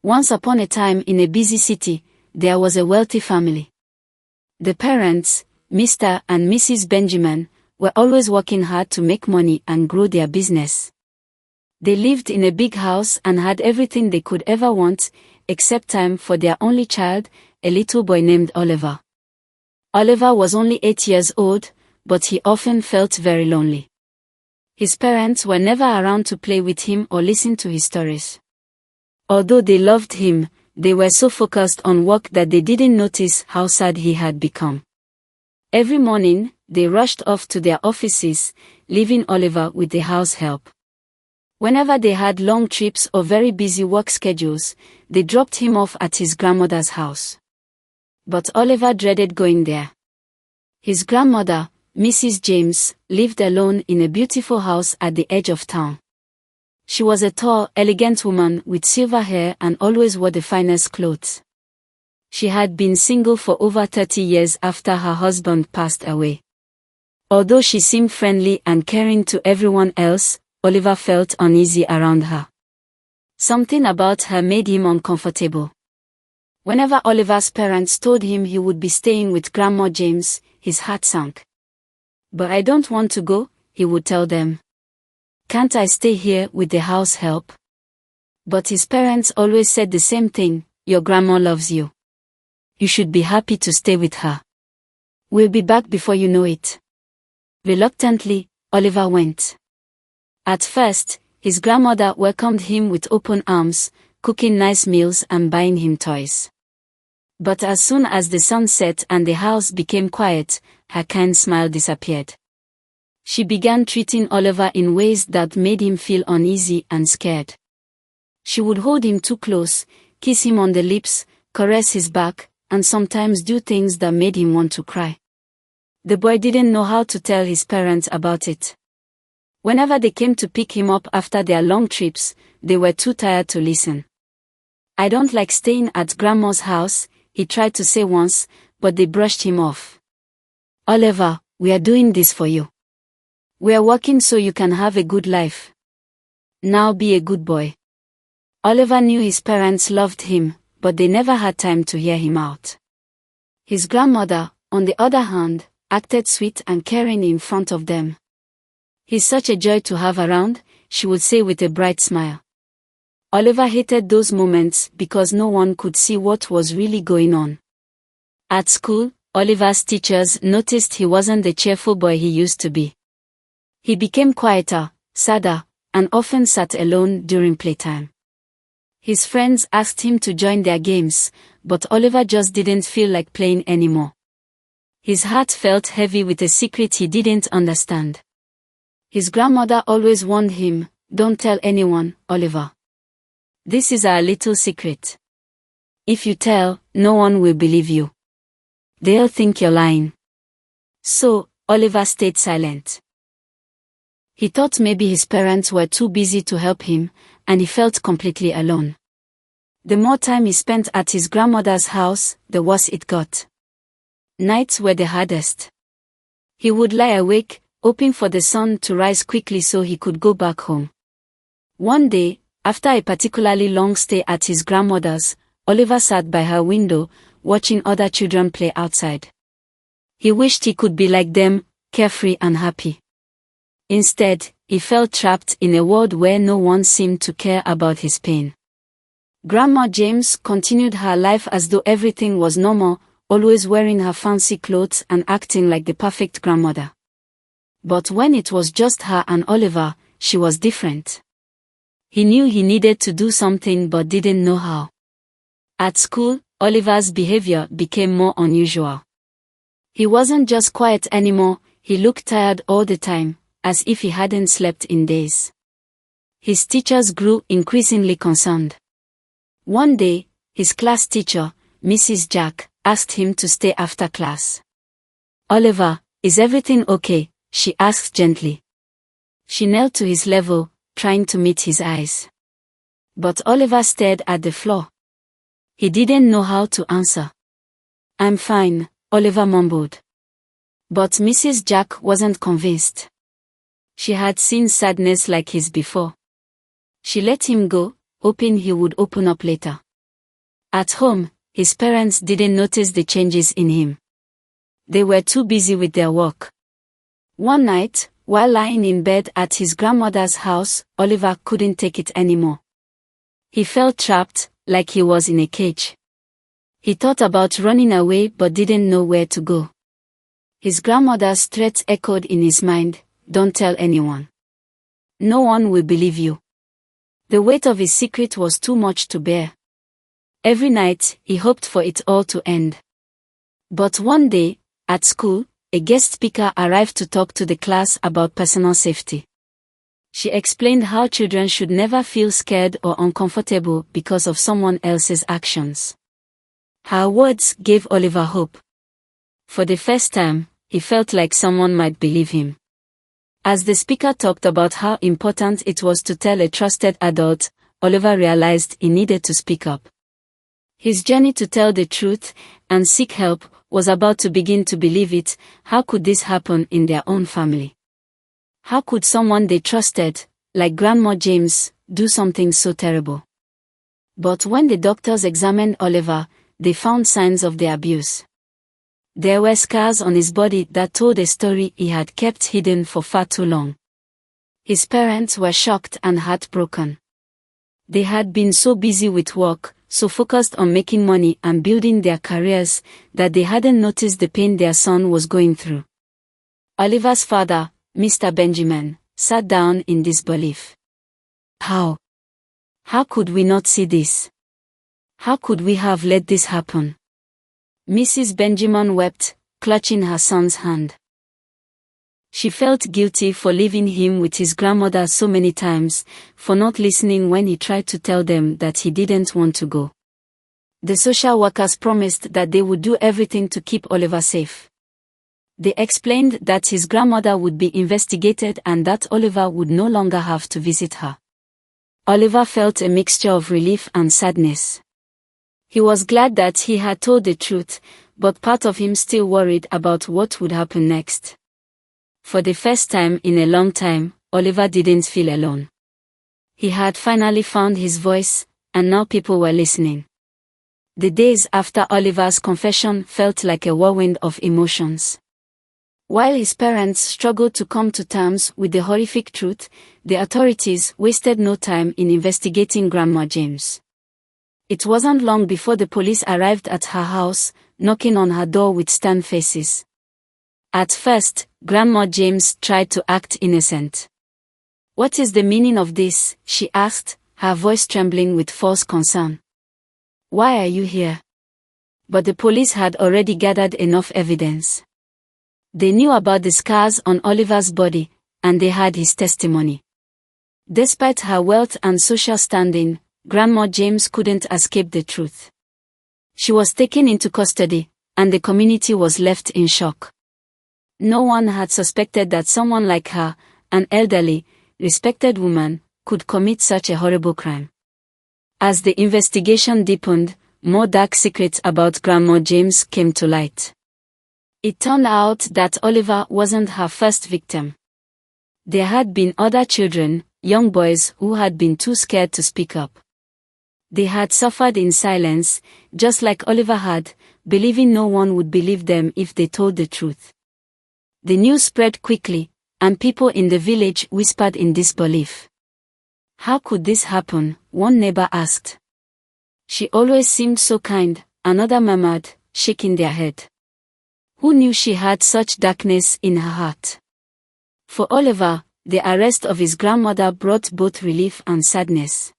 Once upon a time in a busy city, there was a wealthy family. The parents, Mr. and Mrs. Benjamin, were always working hard to make money and grow their business. They lived in a big house and had everything they could ever want, except time for their only child, a little boy named Oliver. Oliver was only 8 years old, but he often felt very lonely. His parents were never around to play with him or listen to his stories. Although they loved him, they were so focused on work that they didn't notice how sad he had become. Every morning, they rushed off to their offices, leaving Oliver with the house help. Whenever they had long trips or very busy work schedules, they dropped him off at his grandmother's house. But Oliver dreaded going there. His grandmother, Mrs. James, lived alone in a beautiful house at the edge of town. She was a tall, elegant woman with silver hair and always wore the finest clothes. She had been single for over 30 years after her husband passed away. Although she seemed friendly and caring to everyone else, Oliver felt uneasy around her. Something about her made him uncomfortable. Whenever Oliver's parents told him he would be staying with Grandma James, his heart sank. "But I don't want to go," he would tell them. "Can't I stay here with the house help?" But his parents always said the same thing: "Your grandma loves you. You should be happy to stay with her. We'll be back before you know it." Reluctantly, Oliver went. At first, his grandmother welcomed him with open arms, cooking nice meals and buying him toys. But as soon as the sun set and the house became quiet, her kind smile disappeared. She began treating Oliver in ways that made him feel uneasy and scared. She would hold him too close, kiss him on the lips, caress his back, and sometimes do things that made him want to cry. The boy didn't know how to tell his parents about it. Whenever they came to pick him up after their long trips, they were too tired to listen. "I don't like staying at Grandma's house," he tried to say once, but they brushed him off. "Oliver, we are doing this for you. We are working so you can have a good life. Now be a good boy." Oliver knew his parents loved him, but they never had time to hear him out. His grandmother, on the other hand, acted sweet and caring in front of them. "He's such a joy to have around," she would say with a bright smile. Oliver hated those moments because no one could see what was really going on. At school, Oliver's teachers noticed he wasn't the cheerful boy he used to be. He became quieter, sadder, and often sat alone during playtime. His friends asked him to join their games, but Oliver just didn't feel like playing anymore. His heart felt heavy with a secret he didn't understand. His grandmother always warned him, "Don't tell anyone, Oliver. This is our little secret. If you tell, no one will believe you. They'll think you're lying." So, Oliver stayed silent. He thought maybe his parents were too busy to help him, and he felt completely alone. The more time he spent at his grandmother's house, the worse it got. Nights were the hardest. He would lie awake, hoping for the sun to rise quickly so he could go back home. One day, after a particularly long stay at his grandmother's, Oliver sat by her window, watching other children play outside. He wished he could be like them, carefree and happy. Instead, he felt trapped in a world where no one seemed to care about his pain. Grandma James continued her life as though everything was normal, always wearing her fancy clothes and acting like the perfect grandmother. But when it was just her and Oliver, she was different. He knew he needed to do something but didn't know how. At school, Oliver's behavior became more unusual. He wasn't just quiet anymore, he looked tired all the time, as if he hadn't slept in days. His teachers grew increasingly concerned. One day, his class teacher, Mrs. Jack, asked him to stay after class. "Oliver, is everything okay?" she asked gently. She knelt to his level, trying to meet his eyes. But Oliver stared at the floor. He didn't know how to answer. "I'm fine," Oliver mumbled. But Mrs. Jack wasn't convinced. She had seen sadness like his before. She let him go, hoping he would open up later. At home, his parents didn't notice the changes in him. They were too busy with their work. One night, while lying in bed at his grandmother's house, Oliver couldn't take it anymore. He felt trapped, like he was in a cage. He thought about running away but didn't know where to go. His grandmother's threats echoed in his mind, "Don't tell anyone. No one will believe you." The weight of his secret was too much to bear. Every night, he hoped for it all to end. But one day, at school, a guest speaker arrived to talk to the class about personal safety. She explained how children should never feel scared or uncomfortable because of someone else's actions. Her words gave Oliver hope. For the first time, he felt like someone might believe him. As the speaker talked about how important it was to tell a trusted adult, Oliver realized he needed to speak up. His journey to tell the truth and seek help was about to begin. To believe it, how could this happen in their own family? How could someone they trusted, like Grandma James, do something so terrible? But when the doctors examined Oliver, they found signs of the abuse. There were scars on his body that told a story he had kept hidden for far too long. His parents were shocked and heartbroken. They had been so busy with work, so focused on making money and building their careers, that they hadn't noticed the pain their son was going through. Oliver's father, Mr. Benjamin, sat down in disbelief. How could we not see this? How could we have let this happen? Mrs. Benjamin wept, clutching her son's hand. She felt guilty for leaving him with his grandmother so many times, for not listening when he tried to tell them that he didn't want to go. The social workers promised that they would do everything to keep Oliver safe. They explained that his grandmother would be investigated and that Oliver would no longer have to visit her. Oliver felt a mixture of relief and sadness. He was glad that he had told the truth, but part of him still worried about what would happen next. For the first time in a long time, Oliver didn't feel alone. He had finally found his voice, and now people were listening. The days after Oliver's confession felt like a whirlwind of emotions. While his parents struggled to come to terms with the horrific truth, the authorities wasted no time in investigating Grandma James. It wasn't long before the police arrived at her house, knocking on her door with stern faces. At first, Grandma James tried to act innocent. "What is the meaning of this?" she asked, her voice trembling with false concern. "Why are you here?" But the police had already gathered enough evidence. They knew about the scars on Oliver's body, and they had his testimony. Despite her wealth and social standing, Grandma James couldn't escape the truth. She was taken into custody, and the community was left in shock. No one had suspected that someone like her, an elderly, respected woman, could commit such a horrible crime. As the investigation deepened, more dark secrets about Grandma James came to light. It turned out that Oliver wasn't her first victim. There had been other children, young boys who had been too scared to speak up. They had suffered in silence, just like Oliver had, believing no one would believe them if they told the truth. The news spread quickly, and people in the village whispered in disbelief. "How could this happen?" one neighbor asked. "She always seemed so kind," another murmured, shaking their head. Who knew she had such darkness in her heart? For Oliver, the arrest of his grandmother brought both relief and sadness.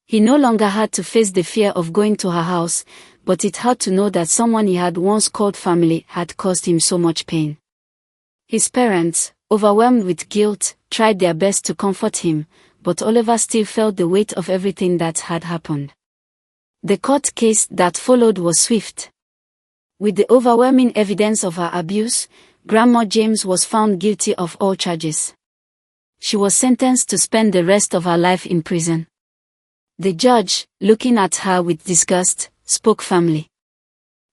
He no longer had to face the fear of going to her house, but it hurt to know that someone he had once called family had caused him so much pain. His parents, overwhelmed with guilt, tried their best to comfort him, but Oliver still felt the weight of everything that had happened. The court case that followed was swift. With the overwhelming evidence of her abuse, Grandma James was found guilty of all charges. She was sentenced to spend the rest of her life in prison. The judge, looking at her with disgust, spoke firmly.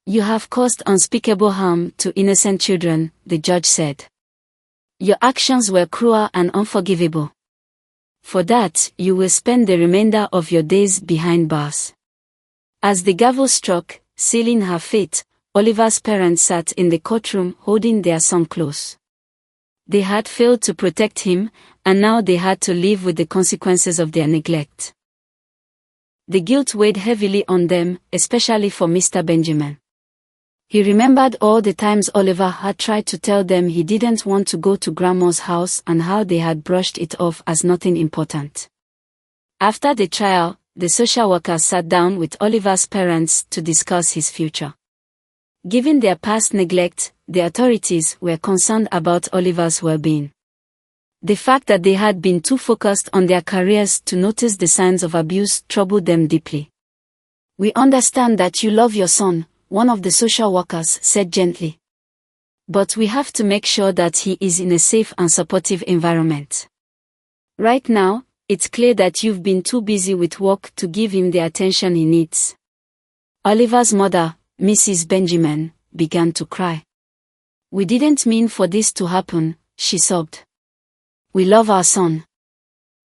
"You have caused unspeakable harm to innocent children," the judge said. "Your actions were cruel and unforgivable. For that, you will spend the remainder of your days behind bars." As the gavel struck, sealing her fate, Oliver's parents sat in the courtroom holding their son close. They had failed to protect him, and now they had to live with the consequences of their neglect. The guilt weighed heavily on them, especially for Mr. Benjamin. He remembered all the times Oliver had tried to tell them he didn't want to go to Grandma's house and how they had brushed it off as nothing important. After the trial, the social worker sat down with Oliver's parents to discuss his future. Given their past neglect, the authorities were concerned about Oliver's well-being. The fact that they had been too focused on their careers to notice the signs of abuse troubled them deeply. "We understand that you love your son," one of the social workers said gently. "But we have to make sure that he is in a safe and supportive environment. Right now, it's clear that you've been too busy with work to give him the attention he needs." Oliver's mother, Mrs. Benjamin, began to cry. "We didn't mean for this to happen," she sobbed. "We love our son.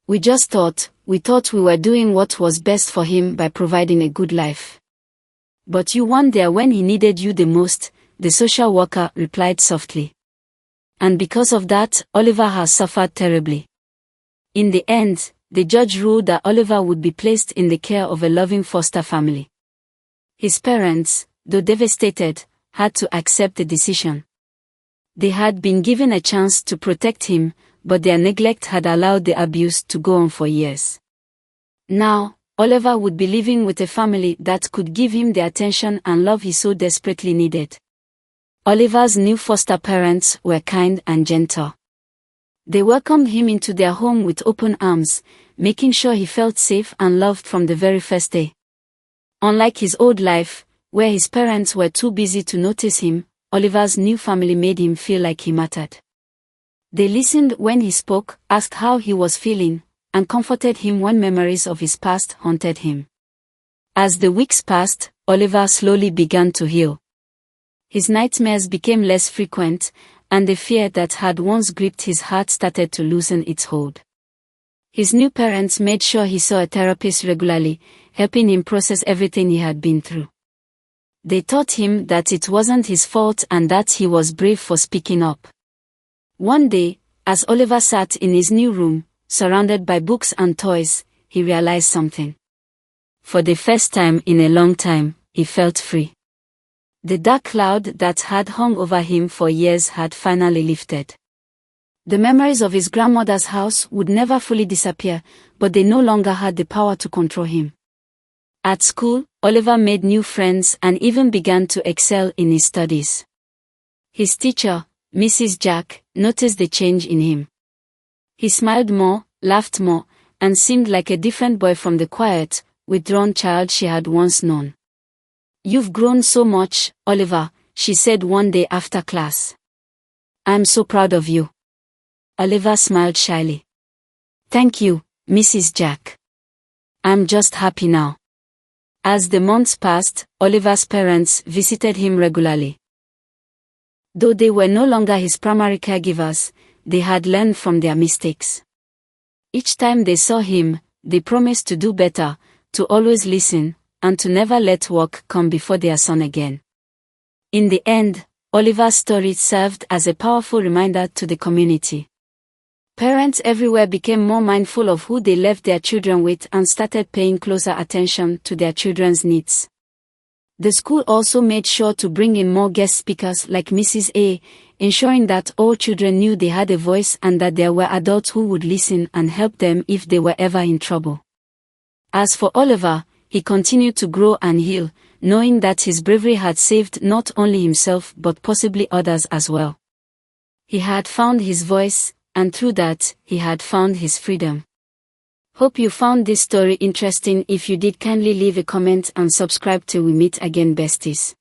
We thought we were doing what was best for him by providing a good life. But you weren't there when he needed you the most," the social worker replied softly. "And because of that, Oliver has suffered terribly." In the end, the judge ruled that Oliver would be placed in the care of a loving foster family. His parents, though devastated, had to accept the decision. They had been given a chance to protect him, but their neglect had allowed the abuse to go on for years. Now, Oliver would be living with a family that could give him the attention and love he so desperately needed. Oliver's new foster parents were kind and gentle. They welcomed him into their home with open arms, making sure he felt safe and loved from the very first day. Unlike his old life, where his parents were too busy to notice him, Oliver's new family made him feel like he mattered. They listened when he spoke, asked how he was feeling, and comforted him when memories of his past haunted him. As the weeks passed, Oliver slowly began to heal. His nightmares became less frequent, and the fear that had once gripped his heart started to loosen its hold. His new parents made sure he saw a therapist regularly, helping him process everything he had been through. They taught him that it wasn't his fault and that he was brave for speaking up. One day, as Oliver sat in his new room, surrounded by books and toys, he realized something. For the first time in a long time, he felt free. The dark cloud that had hung over him for years had finally lifted. The memories of his grandmother's house would never fully disappear, but they no longer had the power to control him. At school, Oliver made new friends and even began to excel in his studies. His teacher, Mrs. Jack, noticed the change in him. He smiled more, laughed more, and seemed like a different boy from the quiet, withdrawn child she had once known. "You've grown so much, Oliver," she said one day after class. "I'm so proud of you." Oliver smiled shyly. "Thank you, Mrs. Jack. I'm just happy now." As the months passed, Oliver's parents visited him regularly. Though they were no longer his primary caregivers, they had learned from their mistakes. Each time they saw him, they promised to do better, to always listen, and to never let work come before their son again. In the end, Oliver's story served as a powerful reminder to the community. Parents everywhere became more mindful of who they left their children with and started paying closer attention to their children's needs. The school also made sure to bring in more guest speakers like Mrs. A, ensuring that all children knew they had a voice and that there were adults who would listen and help them if they were ever in trouble. As for Oliver, he continued to grow and heal, knowing that his bravery had saved not only himself but possibly others as well. He had found his voice, and through that, he had found his freedom. Hope you found this story interesting. If you did, kindly leave a comment and subscribe till we meet again, besties.